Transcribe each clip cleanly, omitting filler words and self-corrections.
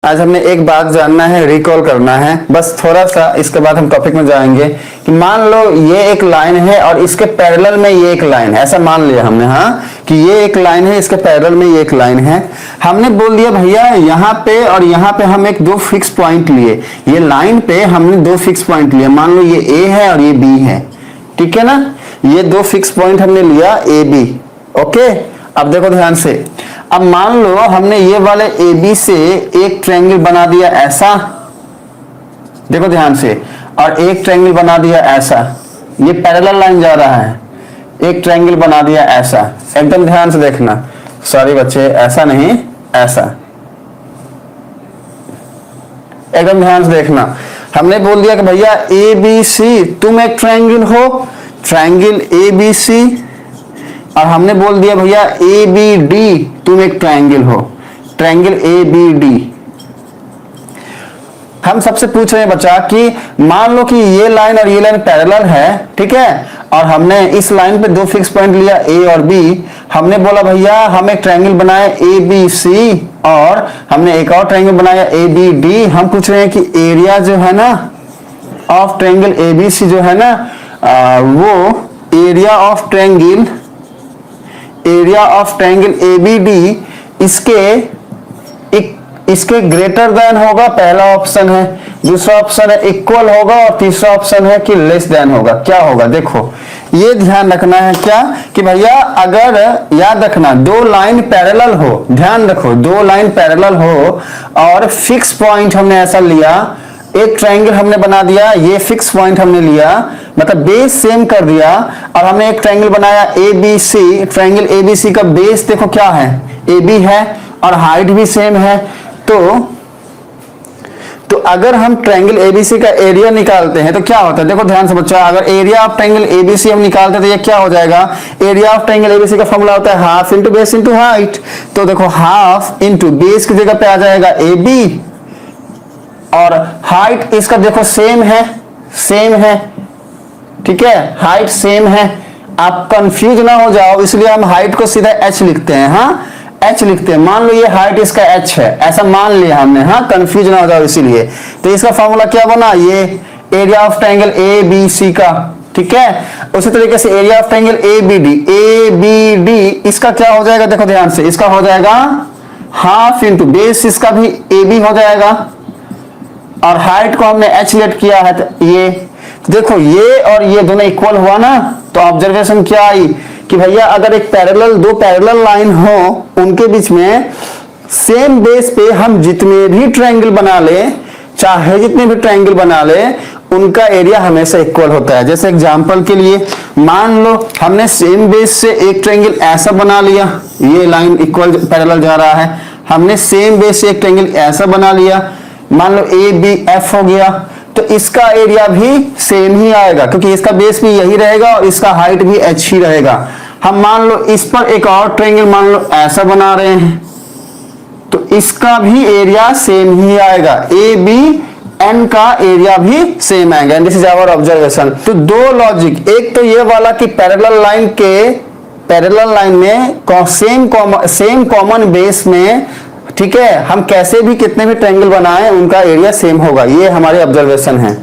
आज हमने एक बात जानना है, रिकॉल करना है बस थोड़ा सा, इसके बाद हम टॉपिक में जाएंगे कि मान लो ये एक लाइन है और इसके पैरेलल में ये एक लाइन है, ऐसा मान लिया हमने हाँ कि ये एक लाइन है, इसके पैरेलल में ये एक लाइन है। हमने बोल दिया भैया यहाँ पे और यहाँ पे हम एक दो फिक्स पॉइंट लिए, ये लाइन पे हमने दो फिक्स पॉइंट लिए, मान लो ये ए है और ये बी है, ठीक है ना। ये दो फिक्स पॉइंट हमने लिया ए बी, ओके। अब देखो ध्यान से, अब मान लो हमने ये वाले ए बी से एक ट्रायंगल बना दिया ऐसा, देखो ध्यान से, और एक ट्रायंगल बना दिया ऐसा, ये पैरेलल लाइन जा रहा है, एक ट्रायंगल बना दिया ऐसा, एकदम ध्यान से देखना, सॉरी बच्चे ऐसा नहीं ऐसा, एकदम ध्यान से देखना। हमने बोल दिया कि भैया ए बी सी तुम एक ट्रायंगल हो, ट्रायंगल ए बी सी, और हमने बोल दिया भैया ए बी डी तुम एक ट्रायंगल हो, ट्रायंगल ए बी डी। हम सबसे पूछ रहे हैं बच्चा कि मान लो कि ये लाइन और ये लाइन पैरेलल है, ठीक है, और हमने इस लाइन पे दो फिक्स पॉइंट लिया ए और बी, हमने बोला भैया हम एक ट्रायंगल बनाए ए बी सी और हमने एक और ट्रायंगल बनाया ए बी डी। हम पूछ रहे हैं कि एरिया जो है ना of triangle A B C जो है ना वो area of triangle A B D इसके ग्रेटर देन होगा, पहला ऑप्शन है, दूसरा ऑप्शन है इक्वल होगा और तीसरा ऑप्शन है कि लेस देन होगा। क्या होगा देखो, ये ध्यान रखना है क्या कि भैया अगर याद रखना दो लाइन पैरेलल हो, ध्यान रखो दो लाइन पैरेलल हो और फिक्स पॉइंट हमने ऐसा लिया, एक ट्रायंगल हमने बना दिया, ये फिक्स पॉइंट हमने लिया, मतलब बेस सेम कर दिया, और हमने एक ट्रायंगल बनाया A B C, triangle A B C का बेस देखो क्या है ए बी है और हाइट भी सेम है। तो अगर हम ट्रायंगल एबीसी का एरिया निकालते हैं तो क्या होता है, देखो ध्यान से बच्चा, अगर एरिया ऑफ ट्रायंगल एबीसी हम निकालते हैं तो ये क्या हो जाएगा, एरिया ऑफ ट्रायंगल एबीसी का फॉर्मूला होता है half into base into height. तो देखो हाफ इंटू बेस की जगह पे आ जाएगा ए बी और हाइट इसका देखो सेम है, ठीक है, हाइट सेम है। आप कंफ्यूज ना हो जाओ इसलिए हम हाइट को सीधा एच लिखते हैं, हाँ एच लिखते हैं। मान लो ये हाइट इसका एच है, ऐसा मान लिया हमने, हाँ कंफ्यूज ना हो जाओ इसीलिए। तो इसका फॉर्मूला क्या बना, ये area of triangle A B C का, ठीक है। उसी तरीके से area of triangle A B D इसका क्या हो जाएगा, देखो ध्यान से, इसका हो जाएगा हाफ इंटू बेस इसका भी ए बी हो जाएगा और हाइट को हमने एच लेट किया है, तो ये देखो ये और ये दोनों इक्वल हुआ ना। तो ऑब्जर्वेशन क्या आई कि भैया अगर एक दो पैरेलल लाइन हो उनके बीच में सेम बेस पे हम जितने भी ट्रायंगल बना ले, चाहे जितने भी ट्रायंगल बना ले, उनका एरिया हमेशा इक्वल होता है। जैसे एग्जांपल के लिए मान लो हमने सेम बेस से एक ट्रायंगल ऐसा बना लिया, ये लाइन इक्वल पैरेलल जा रहा है, हमने सेम बेस से एक ट्रायंगल ऐसा बना लिया, मान लो ए बी एफ हो गया, तो इसका एरिया भी सेम ही आएगा क्योंकि इसका बेस भी यही रहेगा और इसका हाइट भी एच ही रहेगा। हम मान लो इस पर एक और ट्रायंगल मान लो ऐसा बना रहे हैं तो इसका भी एरिया सेम ही आएगा, ए बी एन का एरिया भी सेम आएगा। And this is our observation. तो दो लॉजिक, एक तो ये वाला कि पैरेलल लाइन में सेम कॉमन बेस में, ठीक है, हम कैसे भी कितने भी ट्रायंगल बनाएं उनका एरिया सेम होगा, ये हमारी ऑब्जर्वेशन है।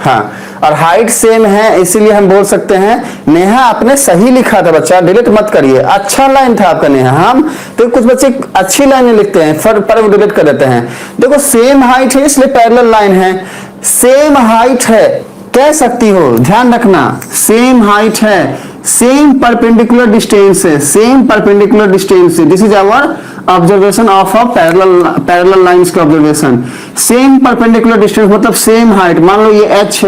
हाँ, और हाइट सेम है इसीलिए हम बोल सकते हैं, नेहा आपने सही लिखा था बच्चा, डिलीट मत करिए, अच्छा लाइन था आपका नेहा। हम तो कुछ बच्चे अच्छी लाइनें लिखते हैं पर डिलीट कर देते हैं। देखो सेम हाइट है इसलिए पैरेलल लाइन है, सेम हाइट है कह सकती हो, ध्यान रखना सेम हाइट है, सेम परपेंडिकुलर डिस्टेंस है, this is our observation of a parallel lines का ऑब्जर्वेशन। सेम परपेंडिकुलर डिस्टेंस मतलब सेम हाइट, मान लो ये एच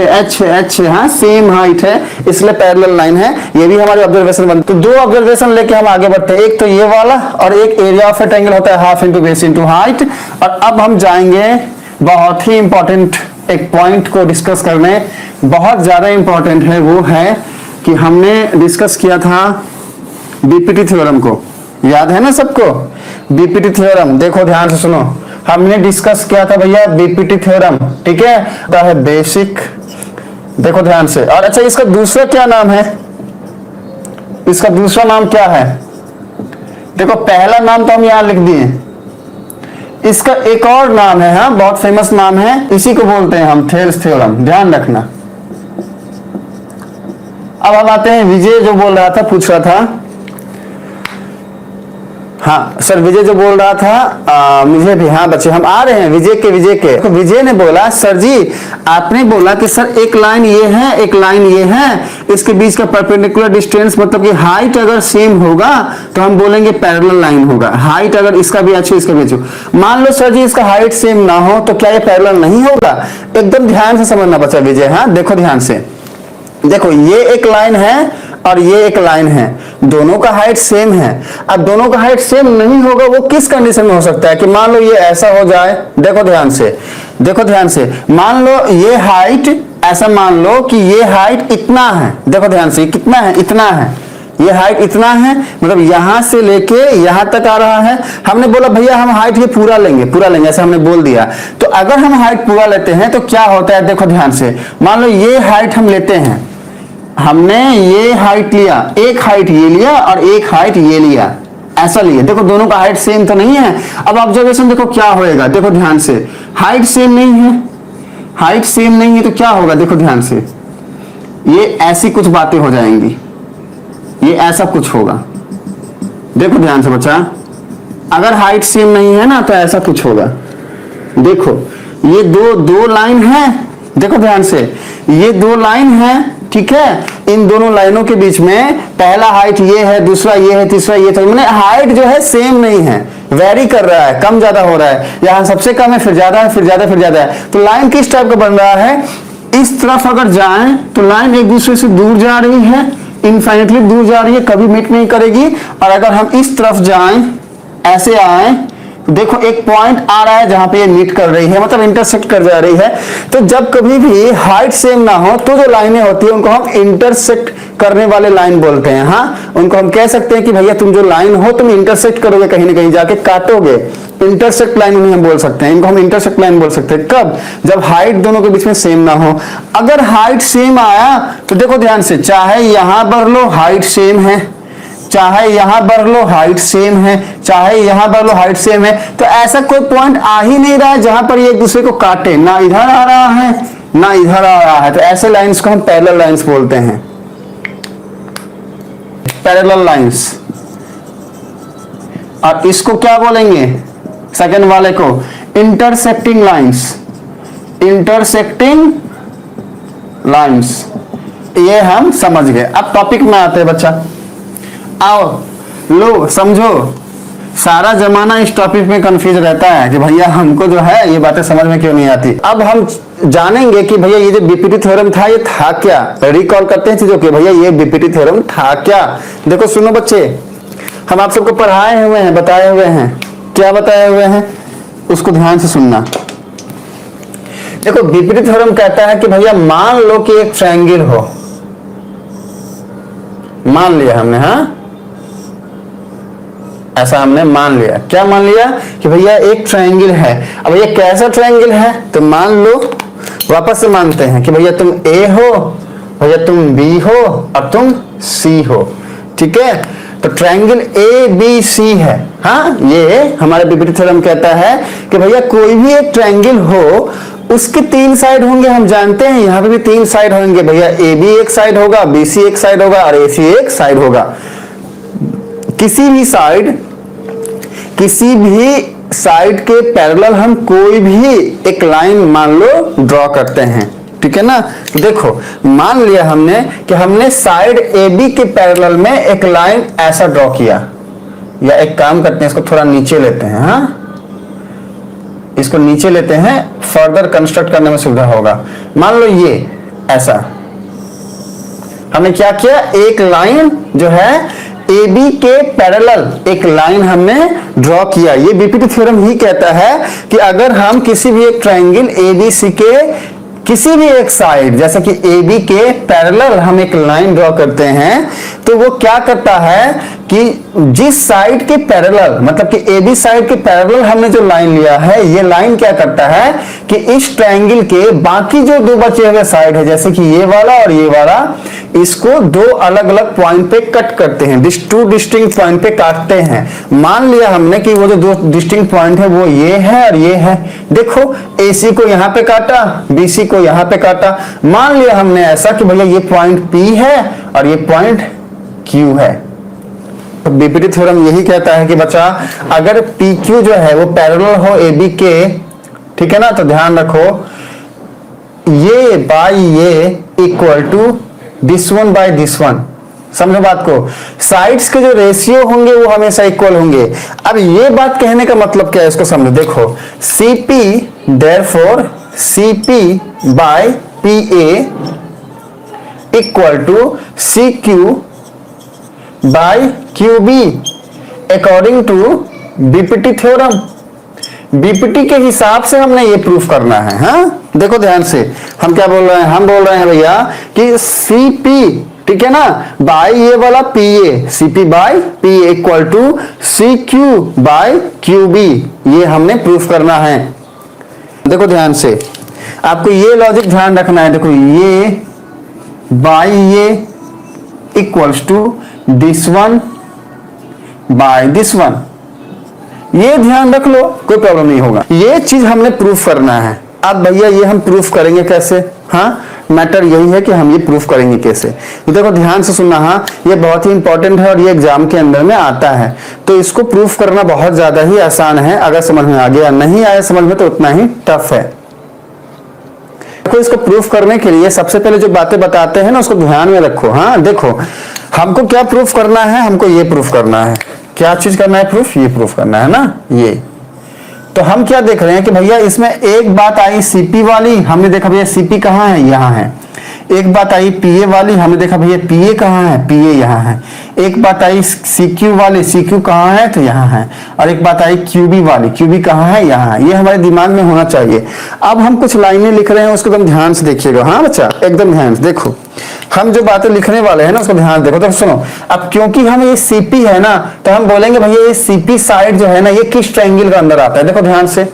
है, हाँ सेम हाइट है इसलिए पैरेलल लाइन है, ये भी हमारी ऑब्जर्वेशन बनती है। तो दो ऑब्जर्वेशन लेके हम आगे बढ़ते हैं, एक तो ये वाला और एक एरिया ऑफ ए ट्रायंगल होता है half into base into height. और अब हम जाएंगे बहुत ही इंपॉर्टेंट एक पॉइंट को डिस्कस करने, बहुत ज्यादा इंपॉर्टेंट है, वो है कि हमने डिस्कस किया था बीपीटी थ्योरम को, याद है ना सबको बीपीटी थ्योरम। देखो ध्यान से सुनो, हमने डिस्कस किया था भैया बीपीटी थ्योरम, ठीक है, तो है बेसिक, देखो ध्यान से। और अच्छा इसका दूसरा क्या नाम है, इसका दूसरा नाम क्या है, देखो पहला नाम तो हम यहां लिख दिए, इसका एक और नाम है, हाँ बहुत फेमस नाम है, इसी को बोलते हैं हम थेल्स थ्योरम, ध्यान रखना। अब हम आते हैं विजय जो बोल रहा था, पूछ रहा था, हाँ सर विजय जो बोल रहा था मुझे भी, हाँ बच्चे हम आ रहे हैं विजय के। तो विजय ने बोला सर जी आपने बोला कि सर एक लाइन ये है एक लाइन ये है, इसके बीच का परपेंडिकुलर डिस्टेंस मतलब कि हाइट अगर सेम होगा तो हम बोलेंगे पैरेलल लाइन होगा। हाइट अगर इसका भी अच्छा इसका भी अच्छा, मान लो सर जी इसका हाइट सेम ना हो तो क्या ये पैरेलल नहीं होगा? एकदम ध्यान से समझना बच्चा विजय, हाँ देखो ध्यान से, देखो ये एक लाइन है और ये एक लाइन है, दोनों का हाइट सेम है। अब दोनों का हाइट सेम नहीं होगा, वो किस कंडीशन में हो सकता है कि मान लो ये ऐसा हो जाए, देखो ध्यान से, देखो ध्यान से, मान लो ये हाइट ऐसा, मान लो कि ये हाइट इतना है, देखो ध्यान से कितना है, इतना है, ये हाइट इतना है, मतलब यहां से लेके यहां तक आ रहा है। हमने बोला भैया हम हाइट ये पूरा लेंगे ऐसा हमने बोल दिया। तो अगर हम हाइट पूरा लेते हैं तो क्या होता है, देखो ध्यान से, मान लो ये हाइट हम लेते हैं, हमने ये हाइट लिया, एक हाइट ये लिया और एक हाइट ये लिया, ऐसा लिया, देखो दोनों का हाइट सेम तो नहीं है। अब ऑब्जर्वेशन देखो क्या होएगा, देखो ध्यान से, हाइट सेम नहीं है, हाइट सेम नहीं है तो क्या होगा, देखो ध्यान से, ये ऐसी कुछ बातें हो जाएंगी, ये ऐसा कुछ होगा, देखो ध्यान से बच्चा, अगर हाइट सेम नहीं है ना तो ऐसा कुछ होगा। देखो ये दो लाइन है, देखो ध्यान से, ये दो लाइन है, ठीक है, इन दोनों लाइनों के बीच में पहला हाइट ये है, दूसरा ये है, तीसरा ये, तो मैंने हाइट जो है सेम नहीं है, वेरी कर रहा है, कम ज्यादा हो रहा है, यहां सबसे कम है फिर ज्यादा है फिर ज्यादा फिर ज्यादा है। तो लाइन किस टाइप का बन रहा है, इस तरफ अगर जाएं तो लाइन एक दूसरे से दूर जा रही है, इनफाइनेटली दूर जा रही है, कभी मीट नहीं करेगी। और अगर हम इस तरफ जाएं, ऐसे आए, देखो एक पॉइंट आ रहा है जहां पे ये मीट कर रही है, मतलब इंटरसेक्ट कर जा रही है। तो जब कभी भी हाइट सेम ना हो तो जो लाइनें होती है उनको हम इंटरसेक्ट करने वाले लाइन बोलते हैं। हाँ, उनको हम कह सकते हैं कि भैया तुम जो लाइन हो तुम इंटरसेक्ट करोगे, कहीं ना कहीं जाके काटोगे, इंटरसेक्ट लाइन उन्हें हम बोल सकते हैं, इनको हम इंटरसेक्ट लाइन बोल सकते हैं। कब? जब हाइट दोनों के बीच में सेम ना हो। अगर हाइट सेम आया तो देखो ध्यान से, चाहे यहां बढ़ लो हाइट सेम है, चाहे यहां बढ़ लो हाइट सेम है, चाहे यहां बढ़ लो हाइट सेम है, तो ऐसा कोई पॉइंट आ ही नहीं रहा है जहां पर ये एक दूसरे को काटे, ना इधर आ रहा है ना इधर आ रहा है। तो ऐसे लाइंस को हम पैरेलल लाइंस बोलते हैं, पैरेलल लाइंस। और इसको क्या बोलेंगे, सेकंड वाले को इंटरसेक्टिंग लाइंस, इंटरसेक्टिंग लाइंस। ये हम समझ गए। अब टॉपिक में आते हैं बच्चा, आओ लो समझो। सारा जमाना इस टॉपिक में कंफ्यूज रहता है कि भैया हमको जो है ये बातें समझ में क्यों नहीं आती। अब हम जानेंगे कि भैया ये जो बीपीटी थ्योरम था ये था क्या, रिकॉल करते हैं चीजों के, भैया ये बीपीटी थ्योरम था क्या। देखो सुनो बच्चे, हम आप सबको पढ़ाए हुए हैं, बताए हुए हैं, क्या बताए हुए हैं उसको ध्यान से सुनना। देखो बीपीटी थ्योरम कहता है कि भैया मान लो कि एक ट्रायंगल हो, मान लिया हमने, हाँ ऐसा हमने मान लिया। क्या मान लिया कि भैया एक ट्रायंगल है। अब भैया कैसा ट्रायंगल है, तो मान लो, वापस से मानते हैं कि भैया तुम ए हो, भैया तुम बी हो और तुम सी हो, ठीक है। तो ट्रायंगल ए बी सी है। हाँ, ये हमारा बीपीटी थ्योरम कहता है कि भैया कोई भी एक ट्रायंगल हो उसके तीन साइड होंगे, हम जानते हैं यहां पे भी तीन साइड होंगे भैया, ए बी एक साइड होगा, बी सी एक साइड होगा और ए सी एक साइड होगा। किसी भी साइड के पैरेलल हम कोई भी एक लाइन मान लो ड्रॉ करते हैं, ठीक है ना। तो देखो मान लिया हमने कि हमने साइड ए बी के पैरेलल में एक लाइन ऐसा ड्रॉ किया, या एक काम करते हैं इसको थोड़ा नीचे लेते हैं, हाँ इसको नीचे लेते हैं, फर्दर कंस्ट्रक्ट करने में सुविधा होगा। मान लो ये ऐसा, हमने क्या किया, एक लाइन जो है ए बी के पैरेलल एक लाइन हमने ड्रॉ किया। ये बीपीटी थ्योरम ही कहता है कि अगर हम किसी भी एक ट्रायंगल ए बी सी के किसी भी एक साइड, जैसे कि ए बी के पैरेलल हम एक लाइन ड्रॉ करते हैं, तो वो क्या करता है कि जिस साइड के पैरेलल, मतलब कि AB साइड के पैरेलल हमने जो लाइन लिया है, ये लाइन क्या करता है कि इस ट्रायंगल के बाकी जो दो बचे हुए साइड है, जैसे कि ये वाला और ये वाला, इसको दो अलग अलग पॉइंट पे कट करते हैं, टू डिस्टिंक्ट पॉइंट पे काटते हैं। मान लिया हमने कि वो जो दो डिस्टिंक्ट पॉइंट है वो ये है और ये है। देखो AC को यहां पे काटा, BC को यहां पे काटा। मान लिया हमने ऐसा कि भैया ये पॉइंट P है और ये पॉइंट Q है। तो बीपीटी थ्योरम यही कहता है कि बच्चा अगर PQ जो है वो पैरेलल हो AB के, ठीक है ना, तो ध्यान रखो ये बाय ये equal to this one by this one. समझो बात को, साइड्स के जो रेशियो होंगे वो हमेशा इक्वल होंगे। अब ये बात कहने का मतलब क्या है, इसको समझो। देखो CP therefore CP by PA equal to CQ by QB according to BPT theorem. BPT के हिसाब से हमने ये प्रूफ करना है। हाँ देखो ध्यान से, हम क्या बोल रहे हैं, हम बोल रहे हैं भैया कि CP, ठीक है ना, बाय ये वाला PA, CP by PA equal to CQ by QB, ये हमने प्रूफ करना है। देखो ध्यान से, आपको ये लॉजिक ध्यान रखना है। देखो ये बाय ये equals to this one by this one, ये ध्यान रख लो, कोई प्रॉब्लम नहीं होगा। ये चीज हमने प्रूफ करना है। अब भैया ये हम प्रूफ करेंगे कैसे? हाँ मैटर यही है कि हम ये प्रूफ करेंगे कैसे। देखो ध्यान से सुनना, हाँ ये बहुत ही इंपॉर्टेंट है और ये एग्जाम के अंदर में आता है, तो इसको प्रूफ करना बहुत ज्यादा ही आसान है। अगर समझ में आ गया, नहीं आया समझ में तो उतना ही टफ है। देखो इसको प्रूफ करने के लिए सबसे पहले जो बातें बताते हैं ना उसको ध्यान में रखो। हाँ देखो हमको क्या प्रूफ करना है, हमको ये प्रूफ करना है। क्या चीज करना है प्रूफ? ये प्रूफ करना है ना। ये तो हम क्या देख रहे हैं कि भैया इसमें एक बात आई CP वाली, हमने देखा भैया CP कहाँ है, यहाँ है। एक बात आई PA वाली, हमने देखा भैया PA कहाँ है, PA यहाँ है। एक बात आई CQ वाली, CQ कहाँ है, तो यहाँ है। और एक बात आई QB वाली, QB कहाँ है, यहाँ है। ये हमारे दिमाग में होना चाहिए। अब हम कुछ लाइनें लिख रहे हैं, उसको एकदम ध्यान से देखिएगा। हाँ बच्चा एकदम ध्यान से देखो, हम जो बातें लिखने वाले हैं ना उसको ध्यान देखो। तो सुनो, अब क्योंकि हम ये CP है ना, तो हम बोलेंगे भैया ये CP साइड जो है ना, ये किस ट्रायंगल का अंदर आता है। देखो ध्यान से,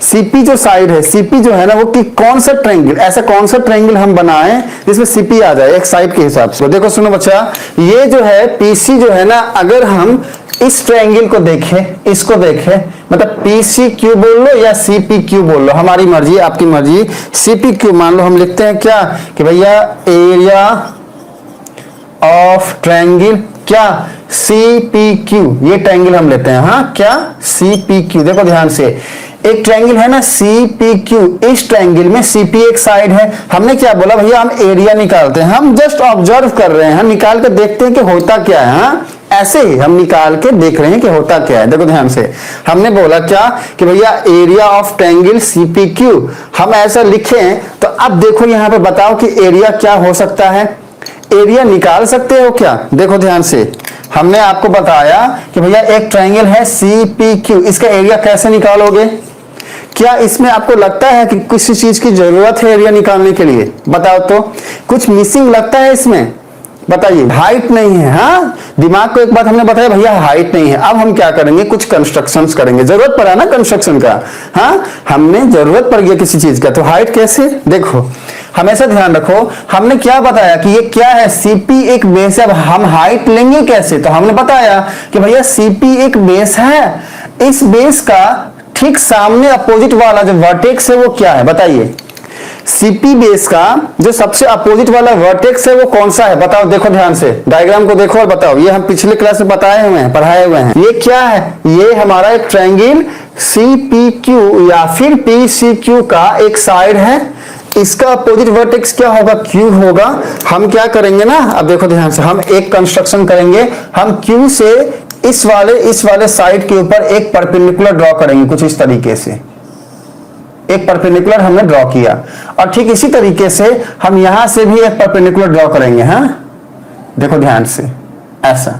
CP जो साइड है, CP जो है ना वो कि कौन सा ट्रायंगल, ऐसा कौन सा ट्रायंगल हम बनाएं जिसमें CP आ जाए एक साइड के हिसाब से। देखो सुनो बच्चा, ये जो है PC जो है ना, अगर हम इस ट्रायंगल को देखें, इसको देखें, मतलब PCQ बोल लो या CPQ बोल लो, हमारी मर्जी आपकी मर्जी। CPQ मान लो, हम लिखते हैं क्या कि भैया एरिया ऑफ ट्रायंगल क्या CPQ, ये ट्रायंगल हम लेते हैं। हाँ क्या CPQ। देखो ध्यान से, एक ट्रायंगल है ना CPQ, इस ट्रायंगल में CP एक साइड है। हमने क्या बोला भैया, हम एरिया निकालते हैं, हम जस्ट ऑब्जर्व कर रहे हैं, हम निकाल के देखते हैं कि होता क्या है। हाँ ऐसे ही हम निकाल के देख रहे हैं कि होता क्या है। देखो ध्यान से, हमने बोला क्या कि भैया एरिया ऑफ ट्रायंगल CPQ, हम ऐसा लिखें। तो अब देखो यहाँ पे बताओ कि एरिया क्या हो सकता है, एरिया निकाल सकते हो क्या? देखो ध्यान से, हमने आपको बताया कि भैया एक ट्रायंगल है CPQ, इसका एरिया कैसे निकालोगे? क्या इसमें आपको लगता है कि किसी चीज की जरूरत है एरिया निकालने के लिए? बताओ तो, कुछ मिसिंग लगता है इसमें? बताइए। हाइट नहीं है। हाँ दिमाग को एक बात हमने बताया भैया हाइट नहीं है। अब हम क्या करेंगे, कुछ कंस्ट्रक्शंस करेंगे, जरूरत पड़ा ना कंस्ट्रक्शन का। हाँ हमने जरूरत पड़ गया किसी चीज का, तो हाइट कैसे? देखो हमेशा ध्यान रखो, हमने क्या बताया कि ये क्या है, CP एक बेस है। अब हम हाइट लेंगे कैसे? तो हमने बताया कि भैया CP एक बेस है, इस बेस का ठीक सामने अपोजिट वाला जो वर्टेक्स है वो क्या है? बताइए। CP बेस का जो सबसे अपोजिट वाला वर्टेक्स है वो कौन सा है? बताओ। देखो ध्यान से, डायग्राम को देखो और बताओ। ये हम पिछले क्लास में बताए हुए हैं, पढ़ाए हुए हैं। ये क्या है? ये हमारा एक ट्रायंगल CPQ या फिर PCQ का एक साइड है। इसका अपोजिट वर्टेक्स क्या होगा? Q होगा। हम क्या करेंगे ना, अब देखो ध्यान से, हम एक कंस्ट्रक्शन करेंगे। हम Q से इस वाले साइड के ऊपर एक परपेंडिकुलर ड्रॉ करेंगे, कुछ इस तरीके से एक परपेंडिकुलर हमने ड्रॉ किया। और ठीक इसी तरीके से हम यहां से भी एक परपेंडिकुलर ड्रॉ करेंगे। हाँ देखो ध्यान से, ऐसा।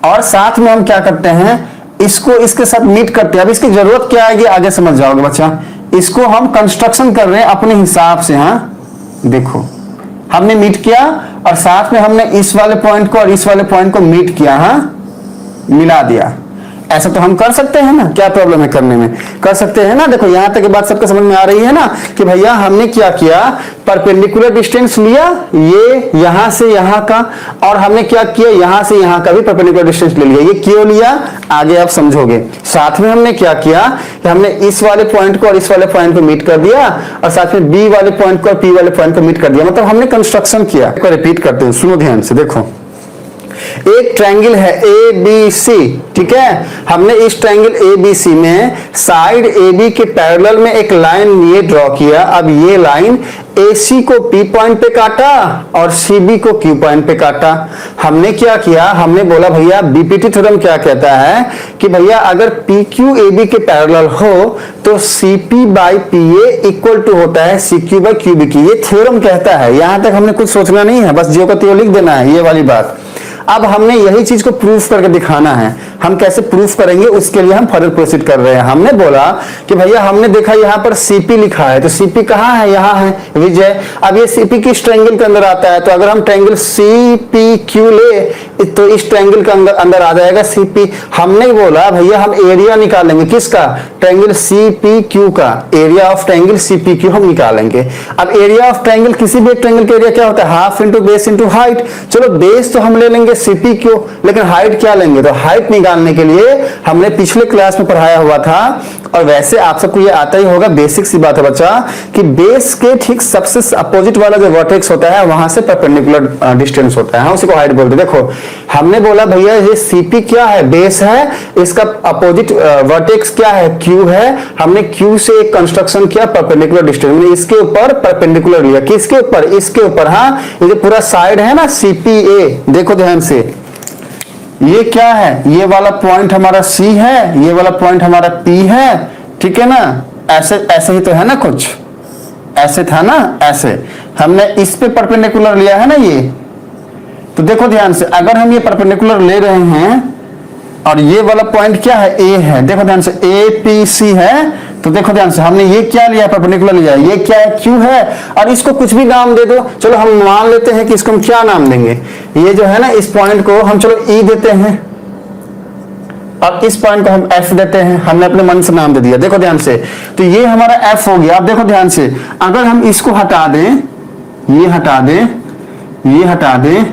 और साथ में हम क्या करते हैं, इसको इसके साथ मीट करते हैं। अब इसकी जरूरत क्या आएगी आगे समझ जाओगे बच्चा। इसको हम कंस्ट्रक्शन कर रहे हैं अपने हिसाब से। हाँ देखो हमने मीट किया और साथ में हमने इस वाले पॉइंट को और इस वाले पॉइंट को मीट किया, हाँ, मिला दिया। ऐसा तो हम कर सकते हैं ना, क्या प्रॉब्लम है करने में, कर सकते हैं ना। देखो यहां तक की बात सबको समझ में आ रही है ना कि भैया हमने क्या किया, परपेंडिकुलर डिस्टेंस लिया ये यहां से यहां का, और हमने क्या किया यहां से यहां का भी परपेंडिकुलर डिस्टेंस ले लिया। ये क्यों लिया आगे आप समझोगे। साथ में हमने क्या किया कि हमने इस वाले पॉइंट को और इस वाले पॉइंट को मीट कर दिया और साथ में बी वाले पॉइंट को और पी वाले पॉइंट को मीट कर दिया, मतलब हमने कंस्ट्रक्शन किया। रिपीट करते हैं, सुनो ध्यान से। देखो एक ट्रायंगल है ए बी सी, ठीक है। हमने इस ट्रायंगल ए बी सी में साइड ए बी के पैरेलल में एक लाइन ये ड्रॉ किया। अब ये लाइन AC को P पॉइंट पे काटा और CB को Q पॉइंट पे काटा। हमने क्या किया, हमने बोला भैया BPT थ्योरम क्या कहता है कि भैया अगर PQ AB के पैरेलल हो तो CP by PA equal to होता है CQ बाई QB की। ये थ्योरम कहता है, यहां तक हमने कुछ सोचना नहीं है, बस जियो का त्यों लिख देना है, ये वाली बात। अब हमने यही चीज को प्रूफ करके दिखाना है। हम कैसे प्रूफ करेंगे उसके लिए हम फर्दर प्रोसीड कर रहे हैं। हमने बोला कि भैया हमने देखा यहाँ पर CP लिखा है, तो CP कहाँ है, यहाँ है विजय। अब ये CP किस ट्रायंगल के अंदर आता है, तो अगर हम ट्रायंगल CPQ ले तो इस ट्रायंगल के अंदर आ जाएगा CP। हमने बोला भैया हम एरिया निकालेंगे किसका, ट्रायंगल CPQ का, एरिया ऑफ ट्रायंगल CPQ हम निकालेंगे। अब एरिया ऑफ ट्रायंगल किसी भी एक ट्रायंगल का एरिया क्या होता है, half into base into height. चलो बेस तो हम ले लेंगे CPQ, लेकिन हाइट क्या लेंगे, तो हाइट निकालने के लिए हमने पिछले क्लास में पढ़ाया हुआ था, और वैसे आप सबको ये आता ही होगा, बेसिक सी बात है बच्चा, कि बेस के ठीक सबसे अपोजिट वाला जो वर्टेक्स होता है वहां से परपेंडिकुलर डिस्टेंस होता है, उसी को हाइट बोलते हैं। देखो हमने बोला भैया ये CP क्या है, बेस है, इसका अपोजिट वर्टेक्स क्या है, Q है। हमने Q से एक कंस्ट्रक्शन किया परपेंडिकुलर डिस्टेंस, इसके ऊपर परपेंडिकुलर लिया, किसके ऊपर, इसके ऊपर, हाँ, ये जो पूरा साइड है ना CPA, देखो ध्यान से, ये क्या है, ये वाला पॉइंट हमारा C है, ये वाला पॉइंट हमारा P है, ठीक है ना। ऐसे ऐसे ही तो है ना, कुछ ऐसे था ना, ऐसे हमने इस पे परपेंडिकुलर लिया है ना ये। तो देखो ध्यान से, अगर हम ये परपेंडिकुलर ले रहे हैं और ये वाला पॉइंट क्या है, A है, देखो ध्यान से APC है, तो देखो ध्यान से हमने ये क्या लिया, परपेंडिकुलर लिया, ये क्या है, Q है, और इसको कुछ भी नाम दे दो। चलो हम मान लेते हैं कि इसको हम क्या नाम देंगे, ये जो है ना इस पॉइंट को हम चलो E देते हैं और इस पॉइंट को हम F देते हैं, हमने अपने मन से नाम दे दिया। देखो ध्यान से, तो ये हमारा F हो गया। अब देखो ध्यान से, अगर हम इसको हटा दें, ये हटा दें, ये हटा दें,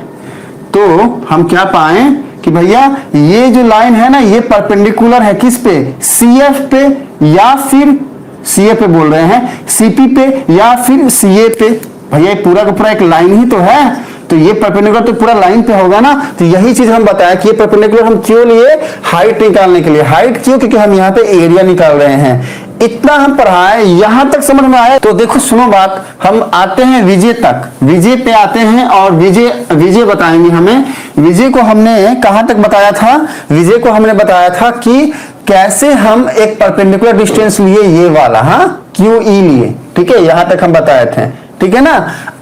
तो हम क्या पाए कि भैया ये जो लाइन है ना ये परपेंडिकुलर है किस पे, CF पे, या फिर CA पे बोल रहे हैं, CP पे या फिर CA पे। भैया ये पूरा का पूरा एक लाइन ही तो है, तो ये परपेंडिकुलर तो पूरा लाइन पे होगा ना। तो यही चीज हम बताया कि ये परपेंडिकुलर हम क्यों लिए, हाइट निकालने के लिए। हाइट क्यों, क्योंकि हम यहाँ पे एरिया निकाल रहे हैं। इतना हम पढ़ाए, यहां तक समझ में आया। तो देखो सुनो बात, हम आते हैं विजय तक, विजय पे आते हैं और विजय बताएंगे हमें। विजय को हमने कहां तक बताया था, विजय को हमने बताया था कि कैसे हम एक परपेंडिकुलर डिस्टेंस लिए, ये वाला, हाँ, QE लिए, ठीक है, यहां तक हम बताए थे, ठीक है ना।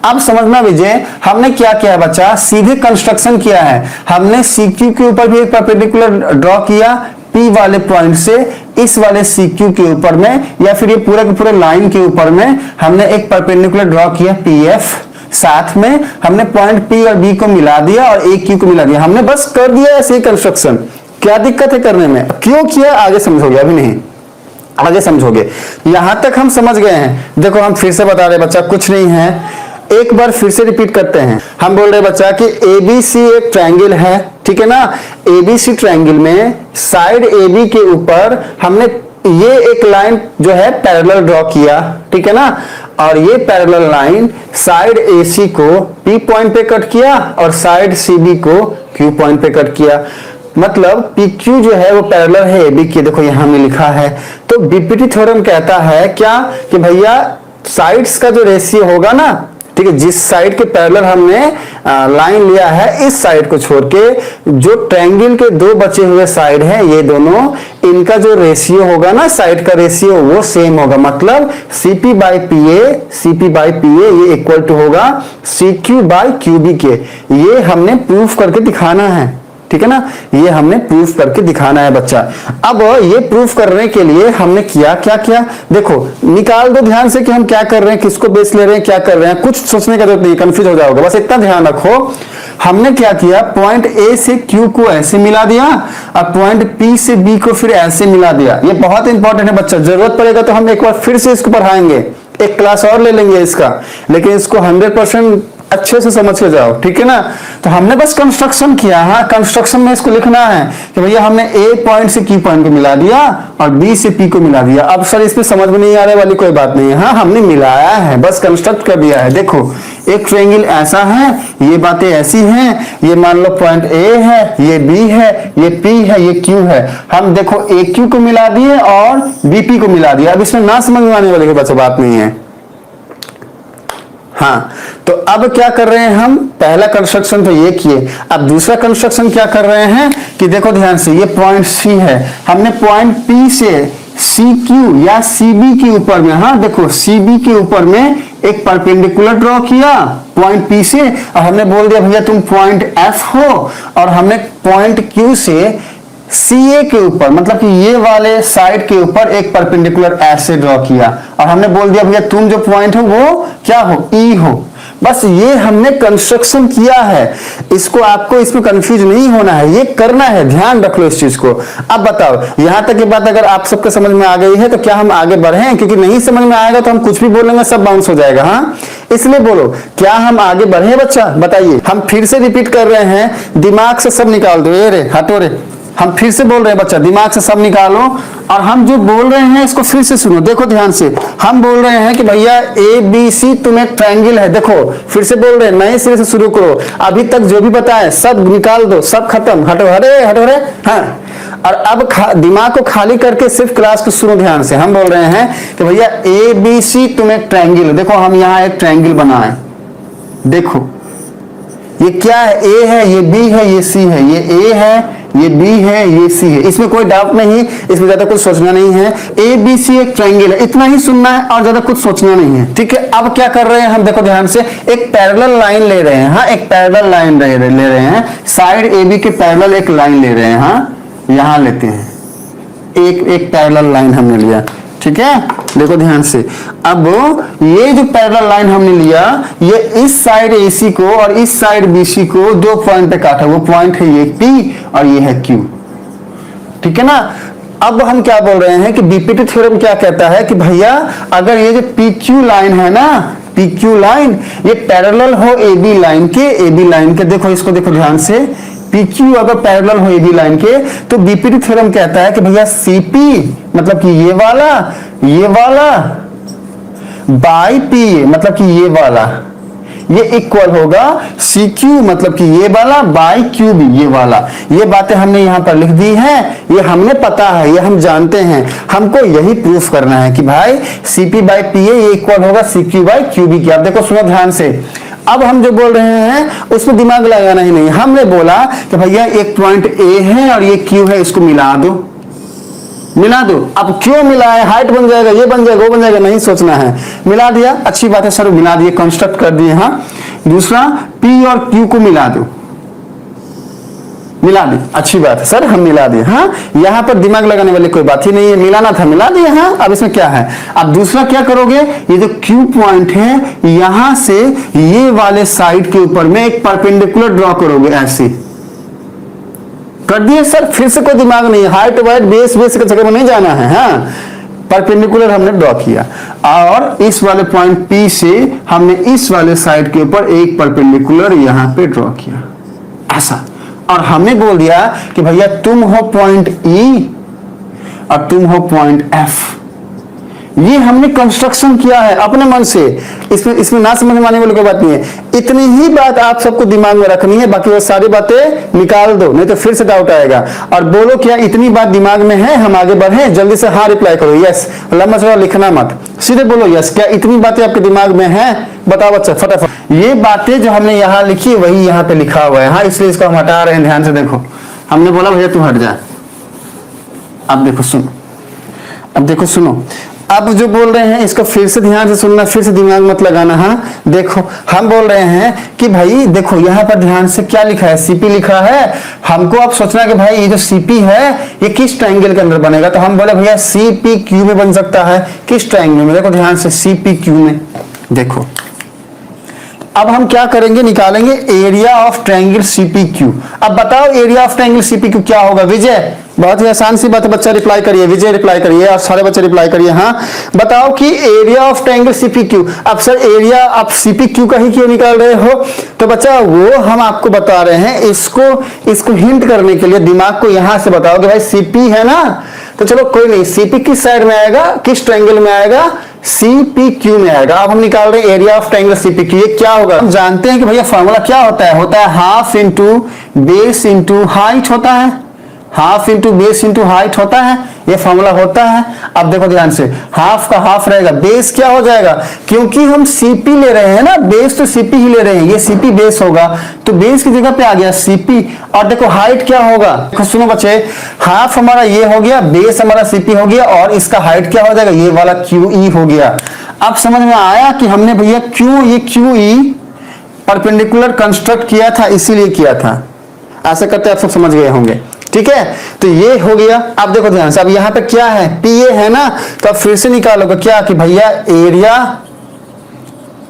अब समझना विजय, हमने क्या किया बच्चा, सीधे कंस्ट्रक्शन किया है। हमने CQ के ऊपर भी एक परपेंडिकुलर ड्रॉ किया, P वाले पॉइंट से इस वाले CQ के ऊपर में, या फिर ये पूरे के पूरे लाइन के ऊपर में हमने एक परपेंडिकुलर ड्रॉ किया PF। साथ में हमने पॉइंट P और B को मिला दिया और AQ को मिला दिया। हमने बस कर दिया ऐसे ही कंस्ट्रक्शन। क्या दिक्कत है करने में, क्यों किया आगे समझोगे, अभी नहीं आगे समझोगे। यहां तक हम समझ गए हैं। देखो हम फिर से बता रहे बच्चा, कुछ नहीं है, एक बार फिर से रिपीट करते हैं। हम बोल रहे बच्चा कि ABC एक ट्रायंगल है, ठीक है ना। ABC ट्रायंगल में साइड AB के ऊपर हमने ये एक लाइन जो है पैरेलल ड्रॉ किया, ठीक है ना। और ये पैरेलल लाइन साइड AC को P पॉइंट पे कट किया और साइड CB को Q पॉइंट पे कट किया। मतलब PQ जो है वो पैरेलल है AB के, देखो यहां में लिखा है। तो BPT थ्योरम कहता है क्या कि भैया साइड्स का जो रेशियो होगा ना, ठीक है, जिस साइड के पैरेलल हमने लाइन लिया है, इस साइड को छोड़ के जो ट्रायंगल के दो बचे हुए साइड हैं, ये दोनों, इनका जो रेशियो होगा ना, साइड का रेशियो, वो सेम होगा। मतलब CP बाई PA ये इक्वल टू होगा CQ बाई QB के। ये हमने प्रूफ करके दिखाना है, ठीक है ना, ये हमने प्रूफ करके दिखाना है बच्चा। अब ये प्रूफ करने के लिए हमने क्या क्या किया, देखो निकाल दो ध्यान से कि हम क्या कर रहे हैं, किसको बेस ले रहे हैं, क्या कर रहे हैं, कुछ सोचने का जरूरत नहीं, कंफ्यूज हो जाओगे, बस इतना ध्यान रखो। हमने क्या किया, पॉइंट ए से क्यू को ऐसे मिला दिया और पॉइंट पी से बी को फिर ऐसे मिला दिया। ये बहुत इंपॉर्टेंट है बच्चा, जरूरत पड़ेगा तो हम एक बार फिर से इसको पढ़ाएंगे, एक क्लास और ले लेंगे इसका, लेकिन इसको 100% अच्छे से समझ के जाओ, ठीक है ना। तो हमने बस कंस्ट्रक्शन किया, हाँ कंस्ट्रक्शन में इसको लिखना है कि भैया हमने ए पॉइंट से क्यू पॉइंट को मिला दिया और बी से पी को मिला दिया। अब सर इसमें समझ में नहीं आने वाली कोई बात नहीं है, हाँ हमने मिलाया है, बस कंस्ट्रक्ट कर दिया है। देखो एक ट्रायंगल ऐसा है, ये बातें ऐसी हैं, ये मान लो पॉइंट ए है, ये बी है, ये पी है, ये क्यू है, हम देखो ए क्यू को मिला दिए और बी पी को मिला दिया। अब इसमें ना समझ में आने वाली कोई बच्चा बात नहीं है। हाँ तो अब क्या कर रहे हैं हम, पहला कंस्ट्रक्शन तो ये किए, अब दूसरा कंस्ट्रक्शन क्या कर रहे हैं कि देखो ध्यान से, ये पॉइंट सी है, हमने पॉइंट पी से सी क्यू या सी बी के ऊपर में, हाँ देखो सी बी के ऊपर में एक परपेंडिकुलर ड्रॉ किया पॉइंट पी से, और हमने बोल दिया भैया तुम पॉइंट एफ हो, और हमने पॉइंट क्यू से सी ए के ऊपर, मतलब कि ये वाले साइड के ऊपर एक परपेंडिकुलर ऐसे ड्रॉ किया, और हमने बोल दिया भैया तुम जो पॉइंट हो वो क्या हो, ई हो। बस ये हमने कंस्ट्रक्शन किया है, इसको आपको इसमें कंफ्यूज नहीं होना है, ये करना है, ध्यान रख लो इस चीज को। अब बताओ यहां तक की बात अगर आप सबको समझ में आ गई है तो क्या हम आगे बढ़े, क्योंकि नहीं समझ में आएगा तो हम कुछ भी बोलेंगे सब बाउंस हो जाएगा, हाँ इसलिए बोलो क्या हम आगे बढ़े बच्चा, बताइए। हम फिर से रिपीट कर रहे हैं, दिमाग से सब निकाल दो, ये रे हटो रे, हम फिर से बोल रहे हैं बच्चा, दिमाग से सब निकालो, और हम जो बोल रहे हैं इसको फिर से सुनो, देखो ध्यान से। हम बोल रहे हैं कि भैया ए बी सी तुम एक ट्रायंगल है, देखो फिर से बोल रहे हैं, नए सिरे से शुरू करो, अभी तक जो भी बताए सब निकाल दो, सब खत्म, हटो हरे हटो हरे, हाँ। और अब दिमाग को खाली करके सिर्फ क्लास को सुनो ध्यान से। हम बोल रहे हैं कि भैया ए बी सी तुम एक ट्रायंगल है, देखो हम यहाँ एक ट्रायंगल बनाए, देखो ये क्या है, ए है, ये बी है, ये सी है, ये ए है, ये बी है, ये सी है, इसमें कोई डाउट नहीं, इसमें ज्यादा कुछ सोचना नहीं है। ए बी सी एक ट्रायंगल है, इतना ही सुनना है और ज्यादा कुछ सोचना नहीं है, ठीक है। अब क्या कर रहे हैं हम, देखो ध्यान से, एक पैरेलल लाइन ले रहे हैं, हाँ एक पैरेलल लाइन ले रहे हैं, साइड ए बी के पैरेलल एक लाइन ले रहे हैं, हाँ यहां लेते हैं, एक पैरेलल लाइन हमने लिया, ठीक है। देखो ध्यान से, अब ये जो पैरेलल लाइन हमने लिया, ये इस साइड AC को और इस साइड BC को दो पॉइंट पे काटा, वो पॉइंट है ये P और ये है Q, ठीक है ना। अब हम क्या बोल रहे हैं कि बीपीटी थ्योरम क्या कहता है कि भैया अगर ये जो PQ लाइन है ना, PQ लाइन ये पैरेलल हो AB लाइन के, देखो इसको देखो ध्यान से, PQ अगर पैरेलल हो AB लाइन के, तो बीपीटी थ्योरम कहता है कि भैया CP मतलब कि ये वाला बाई PA मतलब कि ये इक्वल होगा CQ मतलब कि ये वाला बाई QB ये वाला। ये बातें हमने यहां पर लिख दी हैं, ये हमने पता है, ये हम जानते हैं, हमको यही प्रूफ करना है कि भाई CP बाई PA ये इक्वल होगा CQ बाई QB की। आप देखो सुनो ध्यान से, अब हम जो बोल रहे हैं उसमें दिमाग लगाना ही नहीं, हमने बोला कि भैया एक पॉइंट A है और ये Q है, इसको मिला दो। अब क्यों मिला है, हाइट बन जाएगा, ये बन जाएगा, वो बन जाएगा, नहीं सोचना है, मिला दिया, अच्छी बात है सर, मिला दिए, कंस्ट्रक्ट कर दिए, हाँ। दूसरा P और Q को मिला दे, अच्छी बात है सर, हम मिला दिए, हाँ। यहां पर दिमाग लगाने वाली कोई बात ही नहीं है, मिलाना था मिला दिए, हाँ। अब इसमें क्या है, अब दूसरा क्या करोगे, ये जो Q पॉइंट है यहां से ये वाले साइड के ऊपर में एक परपेंडिकुलर ड्रॉ करोगे, ऐसे कर दिए सर, फिर से कोई दिमाग नहीं, हाइट वाइट बेस के चक्कर में नहीं जाना है, हाँ। परपेंडिकुलर हमने ड्रॉ किया और इस वाले पॉइंट P से हमने इस वाले साइड के ऊपर एक परपेंडिकुलर यहां पे ड्रॉ किया, ऐसा। और हमने बोल दिया कि भैया तुम हो पॉइंट E और तुम हो पॉइंट F। ये हमने कंस्ट्रक्शन किया है अपने मन से, इसमें ना समझ में आने वाली कोई बात नहीं है, इतनी ही बात आप सबको दिमाग में रखनी है, बाकी वो सारी बातें निकाल दो, नहीं तो फिर से डाउट आएगा। और बोलो क्या इतनी बात दिमाग में है, हम आगे बढ़े, जल्दी से हाँ रिप्लाई करो, यस, लंबा चौड़ा लिखना मत, सीधे बोलो यस, क्या इतनी बातें आपके दिमाग में है, बताओ बच्चा फटाफट। ये बातें जो हमने यहाँ लिखी वही यहाँ पे लिखा हुआ है, हाँ, इसलिए इसको हम हटा रहे हैं, ध्यान से देखो। हमने बोला भैया तू हट जा, अब देखो सुनो, अब जो बोल रहे हैं इसको फिर से ध्यान से सुनना, फिर से दिमाग मत लगाना। हाँ देखो हम बोल रहे हैं कि भाई देखो यहाँ पर ध्यान से क्या लिखा है, सीपी लिखा है। हमको अब सोचना कि भाई ये जो सीपी है ये किस ट्रायंगल के अंदर बनेगा, तो हम बोले भैया सीपी क्यू में बन सकता है। किस ट्रायंगल में, देखो ध्यान से सीपी क्यू में। देखो अब हम क्या करेंगे, निकालेंगे एरिया ऑफ ट्रायंगल सीपीक्यू। अब बताओ एरिया ऑफ ट्रायंगल सीपीक्यू क्या होगा विजय? बहुत ही आसान सी बात है, बच्चा रिप्लाई करिए, विजय रिप्लाई करिए और सारे बच्चे रिप्लाई करिए। हाँ बताओ कि एरिया ऑफ ट्रायंगल सीपीक्यू। अब सर एरिया आप सीपीक्यू का ही क्यों निकाल रहे हो, तो बच्चा वो हम आपको बता रहे हैं, इसको हिंट करने के लिए दिमाग को यहां से बताओ कि भाई सीपी है ना, तो चलो कोई नहीं, सीपी किस साइड में आएगा, किस ट्रायंगल में आएगा, सीपीक्यू में आएगा। अब हम निकाल रहे हैं एरिया ऑफ ट्रायंगल सीपीक्यू। ये क्या होगा, हम जानते हैं कि भैया फॉर्मूला क्या होता है half into base into height होता है, half into base into height होता है, ये फॉर्मूला होता है। अब देखो ध्यान से, हाफ का हाफ रहेगा, बेस क्या हो जाएगा, क्योंकि हम सीपी ले रहे हैं ना, बेस तो सीपी ही ले रहे हैं, ये सीपी बेस होगा, तो बेस की जगह पे आ गया सीपी। और देखो हाइट क्या होगा, सुनो बच्चे, हाफ हमारा ये हो गया, बेस हमारा सीपी हो गया, और इसका हाइट क्या हो जाएगा, ये वाला क्यू ई हो गया। अब समझ में आया कि हमने भैया क्यों ये क्यू ई परपेंडिकुलर कंस्ट्रक्ट किया था, इसीलिए किया था। ऐसा करते आप सब समझ गए होंगे, ठीक है। तो ये हो गया। अब देखो ध्यान से, अब यहाँ पे क्या है, पीए है ना, तो अब फिर से निकालोगे क्या कि भैया एरिया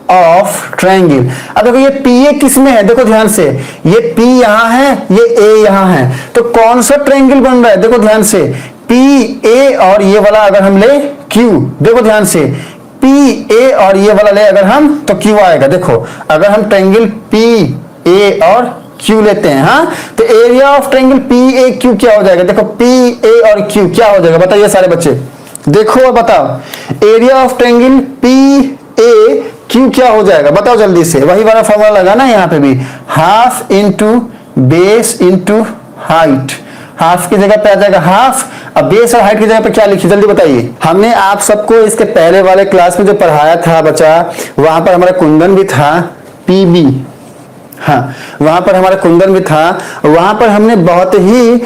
ऑफ ट्रायंगल। अब देखो ये पीए किस में है, देखो ध्यान से, ये पी यहाँ है, ये ए यहाँ है, तो कौन सा ट्रायंगल बन रहा है, देखो ध्यान से, पी ए और ये वाला अगर हम ले क्यू, देखो ध्यान से, पी ए और ये वाला ले अगर हम, तो क्यू आएगा। देखो अगर हम ट्रायंगल पी ए और क्यू लेते हैं, हाँ, तो area of triangle P A Q क्या हो जाएगा, देखो पी ए और क्यू क्या हो जाएगा, बताइए सारे बच्चे, देखो अब बताओ area of triangle P A Q क्या हो जाएगा, बताओ जल्दी से। वही वाला फॉर्मूला लगाना है यहाँ पे भी, half into base into height, half की जगह पे आ जाएगा हाफ, अब बेस और हाइट की जगह पे क्या लिखिए जल्दी बताइए। हमने आप सबको इसके पहले वाले क्लास में जो पढ़ाया था बच्चा, वहां पर हमारा कुंदन भी था, पीबी, हाँ वहां पर हमारा कुंदन भी था, वहां पर हमने बहुत ही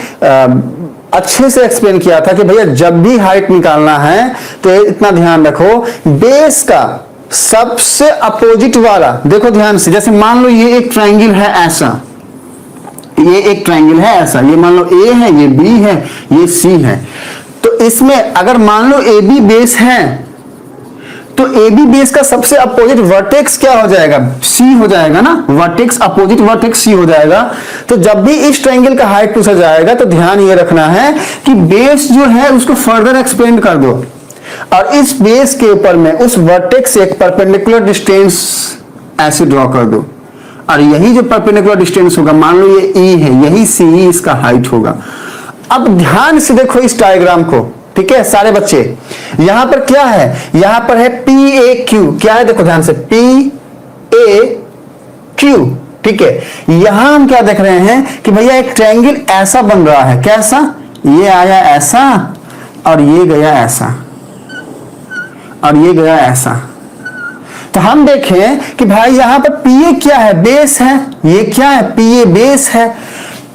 अच्छे से एक्सप्लेन किया था कि भैया जब भी हाइट निकालना है तो इतना ध्यान रखो, बेस का सबसे अपोजिट वाला, देखो ध्यान से, जैसे मान लो ये एक ट्रायंगल है ऐसा, ये एक ट्रायंगल है ऐसा, ये मान लो ए है, ये बी है, ये सी है, तो इसमें अगर मान लो ए बी बेस है, तो ए बी बेस का सबसे अपोजिट वर्टेक्स क्या हो जाएगा, सी हो जाएगा ना, वर्टेक्स अपोजिट वर्टेक्स सी हो जाएगा। तो जब भी इस ट्रायंगल का हाइट पूछा जाएगा तो ध्यान ये रखना है कि बेस जो है उसको फर्दर एक्सपेंड कर दो, और इस बेस के ऊपर में उस वर्टेक्स से एक परपेंडिकुलर डिस्टेंस ऐसे ड्रॉ कर दो, और यही जो परपेंडिकुलर डिस्टेंस होगा, मान लो ये ई है, यही सी ई इसका हाइट होगा। अब ध्यान से देखो इस डायग्राम को, ठीक है सारे बच्चे, यहां पर क्या है, यहां पर है पी ए क्यू, क्या है देखो ध्यान से, पी ए क्यू, ठीक है। यहां हम क्या देख रहे हैं कि भैया एक ट्रायंगल ऐसा बन रहा है, कैसा, ये आया ऐसा और ये गया ऐसा और ये गया ऐसा। तो हम देखें कि भाई यहां पर पी ए क्या है, बेस है, ये क्या है, पी ए बेस है,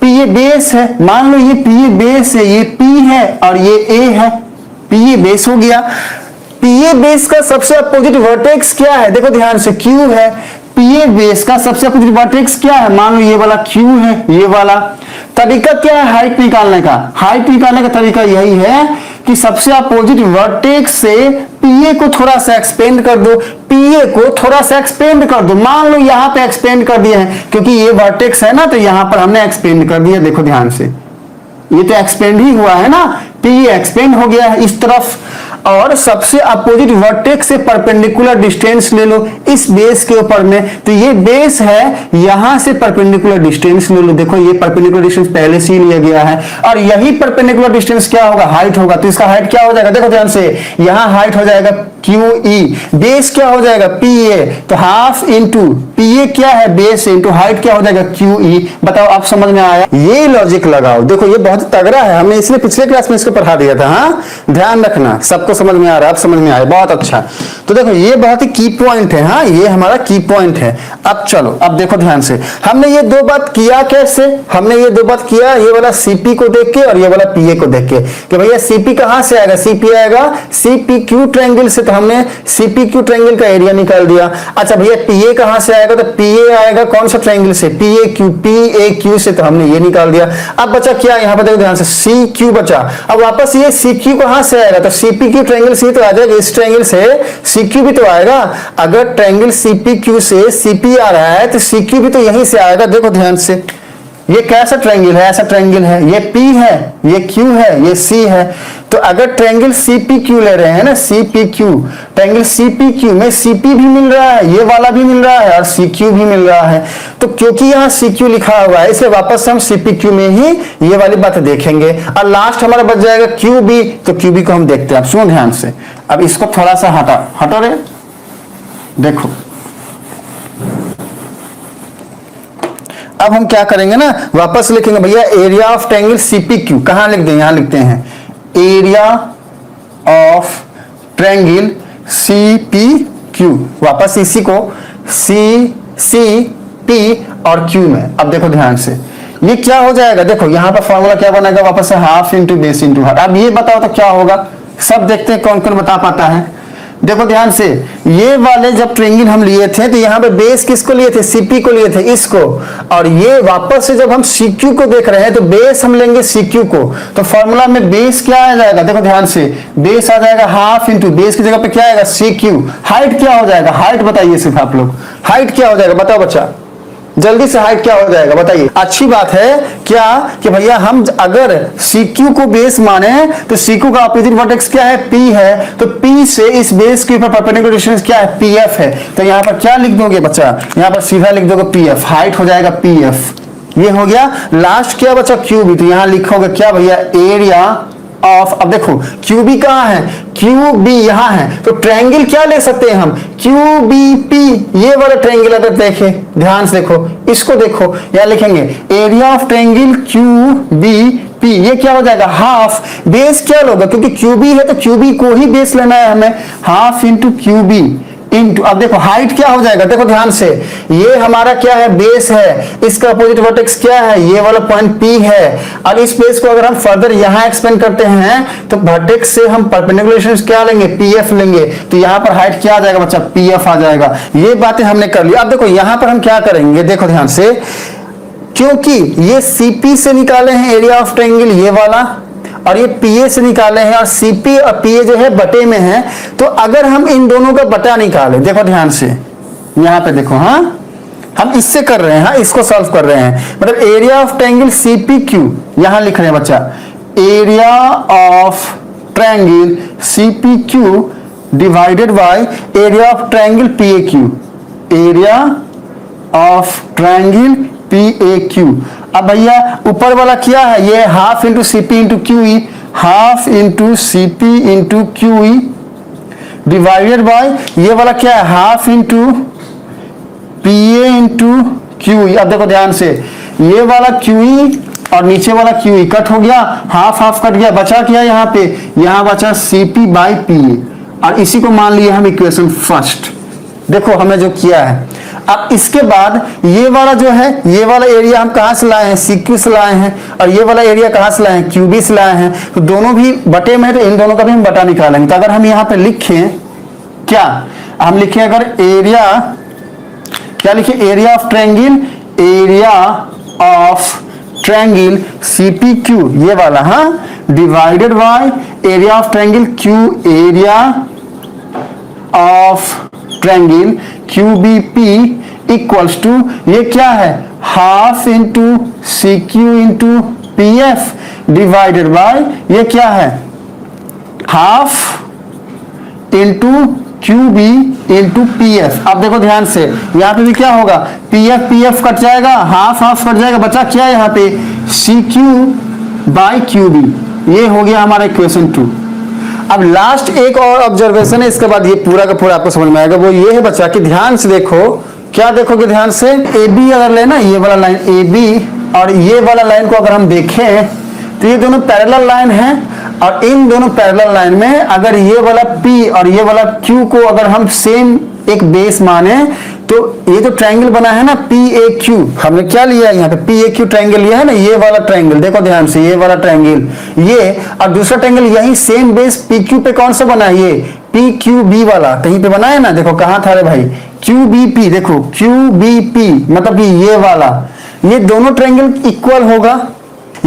पी ए बेस है, मान लो ये पी ए बेस है, ये पी है और ये ए है, पी ए बेस हो गया। पी ए बेस का सबसे अपोजिट वर्टेक्स क्या है, देखो ध्यान से, क्यू है, पी ए बेस का सबसे अपोजिट वर्टेक्स क्या है, मान लो ये वाला क्यू है, ये वाला। तरीका क्या है हाइट निकालने का, हाइट निकालने का तरीका यही है कि सबसे अपोजिट वर्टेक्स से पीए को थोड़ा सा एक्सपेंड कर दो, पीए को थोड़ा सा एक्सपेंड कर दो, मान लो यहां पे एक्सपेंड कर दिया है, क्योंकि ये वर्टेक्स है ना, तो यहां पर हमने एक्सपेंड कर दिया, देखो ध्यान से, ये तो एक्सपेंड ही हुआ है ना, पी एक्सपेंड हो गया है इस तरफ, और सबसे अपोजिट वर्टेक्स से परपेंडिकुलर डिस्टेंस ले लो इस बेस के ऊपर में, तो ये बेस है, यहां से परपेंडिकुलर डिस्टेंस ले लो, देखो ये परपेंडिकुलर डिस्टेंस पहले से ही लिया गया है, और यही परपेंडिकुलर डिस्टेंस क्या होगा, हाइट होगा, तो इसका हाइट क्या हो जाएगा, देखो ध्यान से, यहां हाइट हो जाएगा क्यू ई, बेस क्या हो जाएगा पी ए, तो हाफ इंटू पी ए क्या है बेस इंटू हाइट क्या हो जाएगा क्यू ई। बताओ आप समझ में आया? ये लॉजिक लगाओ, देखो ये बहुत तगड़ा है, हमने इसलिए पिछले क्लास में इसको पढ़ा दिया था। हाँ ध्यान रखना, सबको समझ में आ रहा है? आप समझ में आया, बहुत अच्छा। तो देखो ये बहुत ही की पॉइंट है, हाँ ये हमारा की पॉइंट है। अब चलो अब देखो ध्यान से, हमने ये दो बात किया कैसे, हमने ये दो बात किया ये वाला सीपी को देख के और ये वाला पीए को देख के, कि भैया सीपी कहां से आएगा, सीपी आएगा सीपीक्यू ट्रायंगल से, तो हमने सीपीक्यू ट्रायंगल का एरिया निकाल दिया। अच्छा भैया पीए कहां से आएगा, तो पीए आएगा कौन सा ट्रायंगल से, पीएक्यू से, तो हमने ये निकाल दिया। अब बचा क्या यहाँ पर देखो ध्यान से, सी क्यू बचा। अब वापस ये सी क्यू कहां से आएगा, तो सीपीक्यू ट्रायंगल से तो आ जाएगा, इस ट्रायंगल से सी क्यू भी तो आएगा। अगर ट्रायंगल सीपीक्यू से सीपी आ रहा है तो सी क्यू भी तो यहीं से आएगा। देखो ध्यान से, ये कैसा ट्रायंगल है, ऐसा ट्रायंगल है, ये P है, ये Q है, ये C है। तो अगर ट्रायंगल CPQ ले रहे हैं ना, CPQ, ट्रायंगल CPQ में CP भी मिल रहा है, ये वाला भी मिल रहा है और CQ भी मिल रहा है। तो क्योंकि यहाँ CQ लिखा हुआ है इसलिए वापस हम CPQ में ही ये वाली बात देखेंगे और लास्ट हमारा बच जाएगा QB। तो QB को हम देखते हैं, अब सुनो ध्यान से। अब इसको थोड़ा सा हटो रे, देखो अब हम क्या करेंगे ना, वापस लिखेंगे भैया एरिया ऑफ ट्रायंगल सीपीक्यू, कहां लिख दें, यहां लिखते हैं एरिया ऑफ ट्रायंगल सीपीक्यू, वापस इसी को सी पी और क्यू में। अब देखो ध्यान से ये क्या हो जाएगा, देखो यहां पर फॉर्मूला क्या बनेगा, वापस से half into base into height. अब ये बताओ तो क्या होगा, सब देखते हैं कौन कौन बता पाता है। देखो ध्यान से, ये वाले जब ट्रायंगल हम लिए थे तो यहाँ पे बेस किसको लिए थे, सीपी को लिए थे, इसको। और ये वापस से जब हम सीक्यू को देख रहे हैं तो बेस हम लेंगे सीक्यू को। तो फॉर्मूला में बेस क्या आ जाएगा, देखो ध्यान से, बेस आ जाएगा हाफ इंटू बेस की जगह पे क्या आएगा सीक्यू। हाइट क्या हो जाएगा, हाइट बताइए सिर्फ आप लोग, हाइट क्या हो जाएगा बताओ बच्चा, जल्दी से हाइट क्या हो जाएगा बताइए। अच्छी बात है क्या कि भैया हम अगर CQ को बेस माने तो CQ का ऑपोजिट वर्टेक्स क्या है, P है। तो P से इस बेस के ऊपर परपेंडिकुलर डिस्टेंस क्या है, PF है। तो यहाँ पर क्या लिख दोगे बच्चा, यहाँ पर सीधा लिख दोगे PF, हाइट हो जाएगा PF। ये हो गया। लास्ट क्या बचा QB, तो यहाँ लिखोगे क्या भैया एरिया ऑफ, अब देखो QB कहाँ है, QB यहाँ है। तो ट्रायंगल क्या ले सकते हैं हम, QBP, ये वाला ट्रायंगल अगर देखें ध्यान से देखो, इसको देखो यहाँ लिखेंगे एरिया ऑफ ट्रायंगल QBP, ये क्या हो जाएगा हाफ, बेस क्या लोगे क्योंकि QB है तो QB को ही बेस लेना है हमें, हाफ इंटू QB इंटू, अब देखो हाइट क्या हो जाएगा, देखो ध्यान से, ये हमारा क्या है बेस है, इसका अपोजिट वर्टेक्स क्या है, ये वाला पॉइंट P है। और इस बेस को अगर हम फर्दर यहाँ एक्सपेंड करते हैं तो वर्टेक्स से हम परपेंडिकुलर डिस्टेंस क्या लेंगे, PF लेंगे। तो यहाँ पर हाइट क्या आ जाएगा बच्चा, PF आ जाएगा। ये बातें हमने कर ली। अब देखो यहाँ पर हम क्या करेंगे, देखो ध्यान से, क्योंकि ये CP से निकाले हैं एरिया ऑफ ट्रायंगल ये वाला, और ये PA से निकाले हैं और CP और PA जो है बटे में है। तो अगर हम इन दोनों का बटा निकाले, देखो ध्यान से यहाँ पे देखो, हाँ हम इससे कर रहे हैं, हाँ इसको सॉल्व कर रहे हैं, मतलब एरिया ऑफ ट्रायंगल CPQ यहां लिख रहे हैं बच्चा, area of triangle CPQ divided by area of triangle PAQ, area of triangle PAQ। अब भैया ऊपर वाला क्या है, ये half into CP into QE, half into CP into QE divided by ये वाला क्या है, half into PA into QE। अब देखो ध्यान से, ये वाला QE और नीचे वाला QE कट हो गया, हाफ हाफ कट गया, बचा क्या यहाँ पे, यहाँ बचा CP बाई PA, और इसी को मान लिया हम इक्वेशन फर्स्ट। देखो हमने जो किया है। अब इसके बाद ये वाला जो है, ये वाला एरिया हम कहां से लाए हैं, CQ से लाए हैं, और ये वाला एरिया कहां से लाए हैं, QB से लाए हैं। तो दोनों भी बटे में, तो इन दोनों का भी हम बटा निकालेंगे। तो अगर हम यहाँ पे लिखें क्या, हम लिखें अगर एरिया, क्या लिखे, area of triangle, area of triangle CPQ ये वाला, हाँ divided by area of triangle Q, area of triangle QBP equals to, ये क्या है, half into CQ into PF divided by ये क्या है, half into QB into PF। अब देखो ध्यान से, यहाँ पे भी क्या होगा, PF कट जाएगा, हाफ हाफ कट जाएगा, बचा क्या है यहाँ पे CQ बाई QB। ये हो गया हमारा इक्वेशन 2। अब लास्ट एक और ऑब्जर्वेशन है, इसके बाद ये पूरा का पूरा आपको समझ में आएगा। वो ये है बच्चा कि ध्यान से देखो, क्या देखोगे ध्यान से, ए बी अगर लेना, ये वाला लाइन ए बी और ये वाला लाइन को अगर हम देखें तो ये दोनों पैरेलल लाइन है, और इन दोनों पैरेलल लाइन में अगर ये वाला P और ये वाला Q को अगर हम सेम एक बेस माने, तो ये जो ट्रायंगल बना है ना PAQ, हमने क्या लिया है यहाँ पे PAQ ट्रायंगल लिया है ना, ये वाला ट्रायंगल देखो ध्यान से, ये वाला ट्रायंगल ये, और दूसरा ट्रायंगल यही सेम बेस PQ पे कौन सा बना है, ये PQB वाला कहीं पे बना है ना, देखो कहाँ था रे भाई, QBP, देखो QBP मतलब कि ये वाला, ये दोनों ट्रायंगल इक्वल होगा,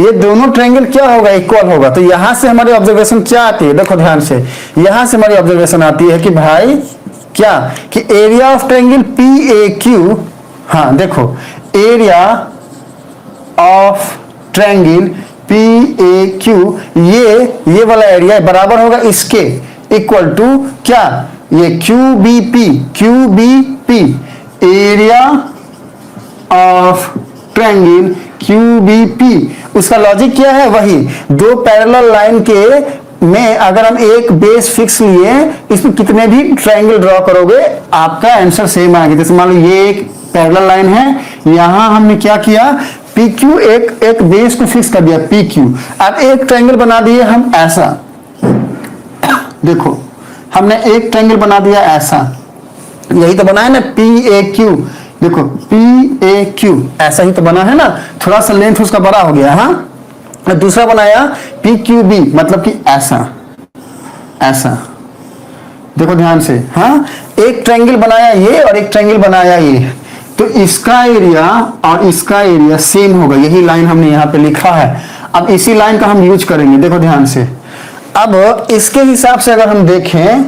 ये दोनों ट्रायंगल क्या होगा, इक्वल होगा। तो यहां से हमारी ऑब्जर्वेशन क्या आती है, देखो ध्यान से, यहां से हमारी ऑब्जर्वेशन आती है कि भाई क्या, कि एरिया ऑफ ट्रायंगल PAQ, हाँ देखो एरिया ऑफ ट्रायंगल PAQ, ये वाला एरिया बराबर होगा इसके, इक्वल टू क्या, ये QBP area of triangle QBP। उसका लॉजिक क्या है, वही दो पैरेलल लाइन के में अगर हम एक बेस फिक्स लिए, इसमें कितने भी ट्रायंगल ड्रॉ करोगे आपका आंसर सेम आएगा। जैसे मान लो ये एक पैरेलल लाइन है, यहां हमने क्या किया, PQ एक बेस को फिक्स कर दिया PQ, अब एक ट्रायंगल बना दिए हम ऐसा, देखो हमने एक ट्रायंगल बना दिया ऐसा, यही तो बना है ना PAQ, देखो PAQ ऐसा ही तो बना है ना, थोड़ा सा लेंथ उसका बड़ा हो गया, हाँ। दूसरा बनाया PQB मतलब कि ऐसा देखो ध्यान से, हाँ एक ट्रायंगल बनाया ये और एक ट्रायंगल बनाया ये, तो इसका एरिया और इसका एरिया सेम होगा, यही लाइन हमने यहाँ पे लिखा है। अब इसी लाइन का हम यूज करेंगे, देखो ध्यान से। अब इसके हिसाब से अगर हम देखें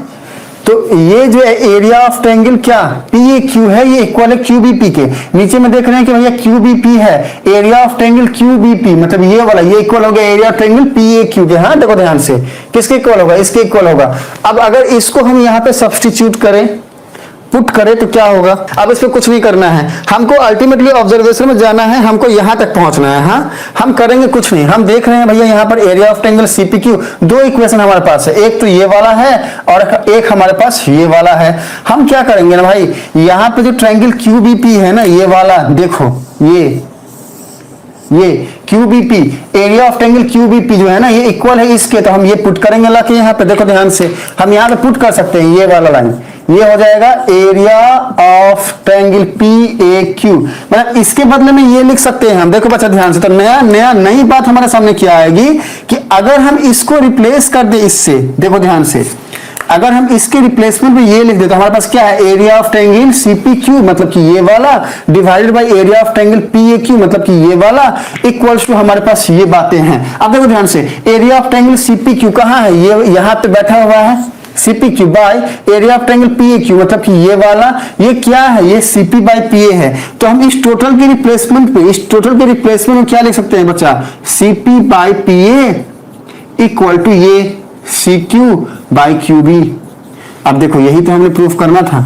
तो ये जो एरिया ऑफ ट्रायंगल क्या PAQ है, ये इक्वल है QBP के, नीचे में देख रहे हैं कि भैया QBP है, एरिया ऑफ ट्रायंगल QBP मतलब ये वाला, ये इक्वल हो गया एरिया ऑफ ट्रायंगल PAQ के, हाँ देखो ध्यान से, किसके इक्वल होगा, इसके इक्वल होगा। अब अगर इसको हम यहाँ पे सब्स्टिट्यूट करें, पुट करें तो क्या होगा, अब इस पे कुछ नहीं करना है हमको, अल्टीमेटली ऑब्जर्वेशन में जाना है, हमको यहां तक पहुंचना है, हाँ हम करेंगे कुछ नहीं, हम देख रहे हैं भैया यहाँ पर एरिया ऑफ ट्रायंगल CPQ, दो इक्वेशन हमारे पास है, एक तो ये वाला है और एक हमारे पास ये वाला है। हम क्या करेंगे ना भाई, यहाँ पे जो ट्रायंगल QBP है ना, ये वाला देखो, ये QBP area of triangle QBP जो है ना, ये इक्वल है इसके, तो हम ये पुट करेंगे ला के यहाँ पे, देखो ध्यान से, हम यहाँ पे पुट कर सकते हैं ये वाला लाइन, ये हो जाएगा एरिया ऑफ ट्रायंगल PAQ, मतलब इसके बदले में ये लिख सकते हैं हम, देखो बच्चा ध्यान से। तो नई बात हमारे सामने क्या आएगी कि अगर हम इसको रिप्लेस कर दे इससे, देखो ध्यान से, अगर हम इसके रिप्लेसमेंट में ये लिख दे तो हमारे पास क्या है, एरिया ऑफ ट्रायंगल CPQ मतलब कि ये वाला, divided by area of triangle PAQ मतलब कि ये वाला, इक्वल्स टू हमारे पास ये बातें हैं। अब देखो ध्यान से, एरिया ऑफ ट्रायंगल CPQ कहाँ है, ये यहाँ पे बैठा हुआ है, CPQ bye area of triangle PAQ मतलब कि ये वाला, ये क्या है, ये CP बाय PA है। तो हम इस टोटल के रिप्लेसमेंट पे, इस टोटल के रिप्लेसमेंट में क्या लिख सकते हैं बच्चा, CP by PA equal to ये CQ बाय QB। अब देखो यही तो हमने प्रूफ करना था,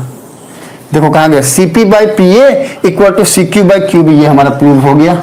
देखो कहाँ गया, CP by PA equal to CQ by QB, ये हमारा प्रूफ हो गया।